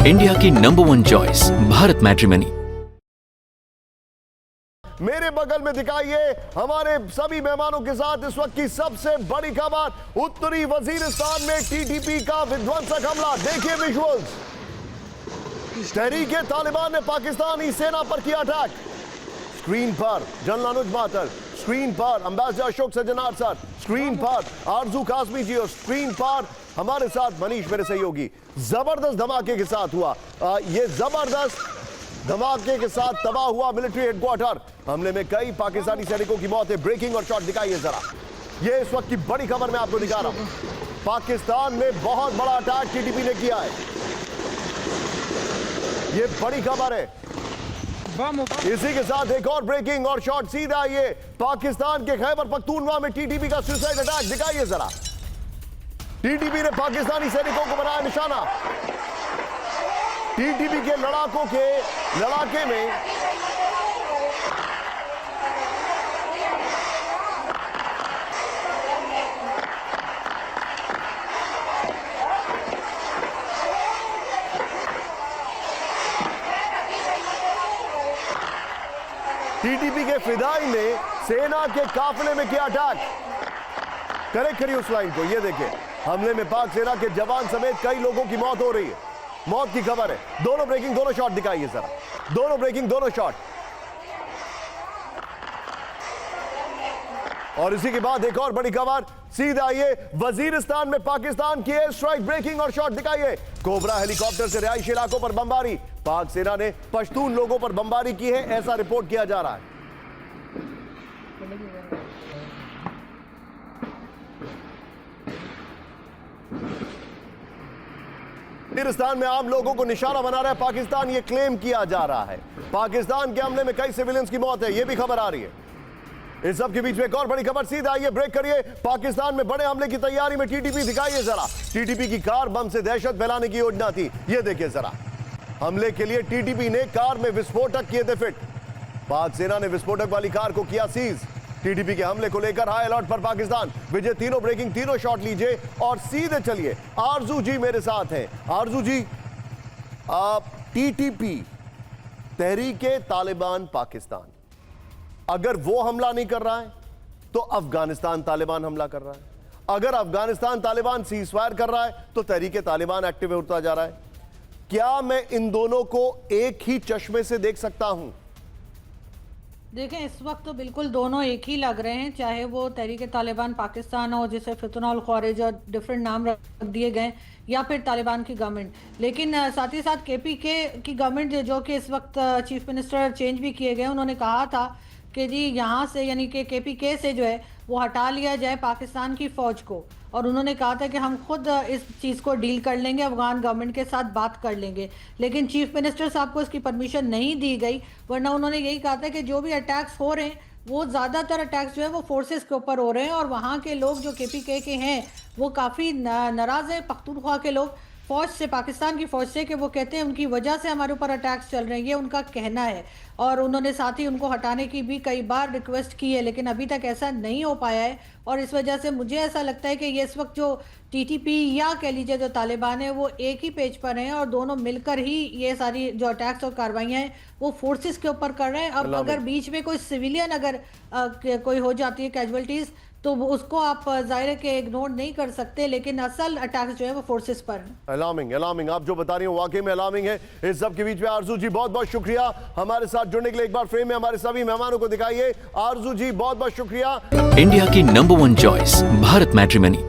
India की #1 choice Bharat matrimony. मेरे बगल में दिखाइए हमारे सभी मेहमानों के साथ इस वक्त की सबसे बड़ी खबर। उत्तरी वजीरिस्तान में टीटीपी का विध्वंसक हमला। देखिए विजुअल्स। तहरीके तालिबान ने पाकिस्तानी सेना पर किया अटैक। स्क्रीन पर जनरल अनुज मातर, स्क्रीन पर ambassador Ashok Sajjanar sir, screen पर आरजू कासमी जी और स्क्रीन पर हमारे साथ मनीष मेरे सहयोगी। जबरदस्त धमाके के साथ हुआ ये जबरदस्त धमाके के साथ तबाह हुआ मिलिट्री हेडक्वार्टर। हमले में कई पाकिस्तानी सैनिकों की मौत है। ब्रेकिंग और शॉट दिखाइए जरा। ये इस वक्त की बड़ी खबर मैं आपको दिखा रहा हूं। पाकिस्तान में बहुत बड़ा अटैक टीटीपी ने किया है। ये बड़ी खबर है। इसी के साथ एक और ब्रेकिंग और शॉट सीधा ये पाकिस्तान के खैबर पख्तूनख्वा में टीटीपी का सुसाइड अटैक दिखाइए जरा। टीटीपी ने पाकिस्तानी सैनिकों को बनाया निशाना। टीटीपी के लड़ाकों के लड़ाके में टीटीपी के फिदाई ने सेना के काफिले में किया अटैक। करेक्ट करिए उस लाइन को। ये देखिए हमले में पाक सेना के जवान समेत कई लोगों की मौत हो रही है। मौत की खबर है। दोनों ब्रेकिंग दोनों शॉट दिखाइए जरा। दोनों ब्रेकिंग दोनों शॉट। और इसी के बाद एक और बड़ी खबर सीधा ये वजीरिस्तान में पाकिस्तान की एयर स्ट्राइक। ब्रेकिंग और शॉट दिखाइए। कोबरा हेलीकॉप्टर से रिहायशी इलाकों पर बमबारी। पाक सेना ने पश्तून लोगों पर बमबारी की है, ऐसा रिपोर्ट किया जा रहा है। वजीरिस्तान में आम लोगों को निशाना बना रहा है पाकिस्तान, यह क्लेम किया जा रहा है। पाकिस्तान के हमले में कई सिविलियंस की मौत है, यह भी खबर आ रही है। इस सब के बीच में एक और बड़ी खबर सीधा आइए। ब्रेक करिए। पाकिस्तान में बड़े हमले की तैयारी में टीटीपी दिखाइए जरा। टीटीपी की कार बम से दहशत फैलाने की योजना थी। यह देखिए जरा। हमले के लिए टीटीपी ने कार में विस्फोटक किए थे फिट। पाक सेना ने विस्फोटक वाली कार को किया सीज। टीटीपी के हमले को लेकर हाई अलर्ट पर पाकिस्तान। विजय तीनों ब्रेकिंग तीनों शॉट लीजिए और सीधे चलिए। आरजू जी मेरे साथ हैं। आरजू जी, टीटीपी तहरीके तालिबान पाकिस्तान, अगर वो हमला नहीं कर रहा है तो अफगानिस्तान तालिबान हमला कर रहा है। अगर अफगानिस्तान तालिबान सीजफायर कर रहा है तो तहरीके तालिबान एक्टिव होता जा रहा है। क्या मैं इन दोनों को एक ही चश्मे से देख सकता हूं? देखें, इस वक्त तो बिल्कुल दोनों एक ही लग रहे हैं, चाहे वो तहरीके तालिबान पाकिस्तान हो जिसे फितनउल ख़वारिज और डिफरेंट नाम रख दिए गए, या फिर तालिबान की गवर्नमेंट। लेकिन साथ ही साथ केपीके की गवर्नमेंट जो कि इस वक्त चीफ मिनिस्टर चेंज भी किए गए, उन्होंने कहा था कि जी यहाँ से यानी कि केपीके से जो है वो हटा लिया जाए पाकिस्तान की फ़ौज को। और उन्होंने कहा था कि हम खुद इस चीज़ को डील कर लेंगे, अफगान गवर्नमेंट के साथ बात कर लेंगे। लेकिन चीफ मिनिस्टर साहब को इसकी परमिशन नहीं दी गई, वरना उन्होंने यही कहा था कि जो भी अटैक्स हो रहे हैं वो ज़्यादातर अटैक्स जो है वो फोर्सेस के ऊपर हो रहे हैं। और वहाँ के लोग जो केपीके के हैं वो काफ़ी नाराज़ हैं, पख्तूनख्वा के लोग फ़ौज से, पाकिस्तान की फ़ौज से, कि वो कहते हैं उनकी वजह से हमारे ऊपर अटैक्स चल रहे हैं, ये उनका कहना है। और उन्होंने साथ ही उनको हटाने की भी कई बार रिक्वेस्ट की है, लेकिन अभी तक ऐसा नहीं हो पाया है। और इस वजह से मुझे ऐसा लगता है कि ये इस वक्त जो टीटीपी या कह लीजिए जो तालिबान है वो एक ही पेज पर हैं और दोनों मिलकर ही ये सारी जो अटैक्स और कार्रवाइयाँ हैं वो फोर्सेस के ऊपर कर रहे हैं। अब अगर बीच में कोई सिविलियन अगर कोई हो जाती है कैजुअल्टीज़ तो उसको आप जाहिर है कि इग्नोर नहीं कर सकते, लेकिन असल अटैक्स जो है वो फोर्सेस पर हैं। अलार्मिंग आप जो बता रही हो वाकई में अलार्मिंग है। इस सब के बीच में आरजू जी बहुत बहुत शुक्रिया हमारे साथ जुड़ने के लिए। एक बार फ्रेम में हमारे सभी मेहमानों को दिखाइए। आरजू जी बहुत बहुत शुक्रिया। इंडिया की #1 चॉइस भारत मैट्रिमनी।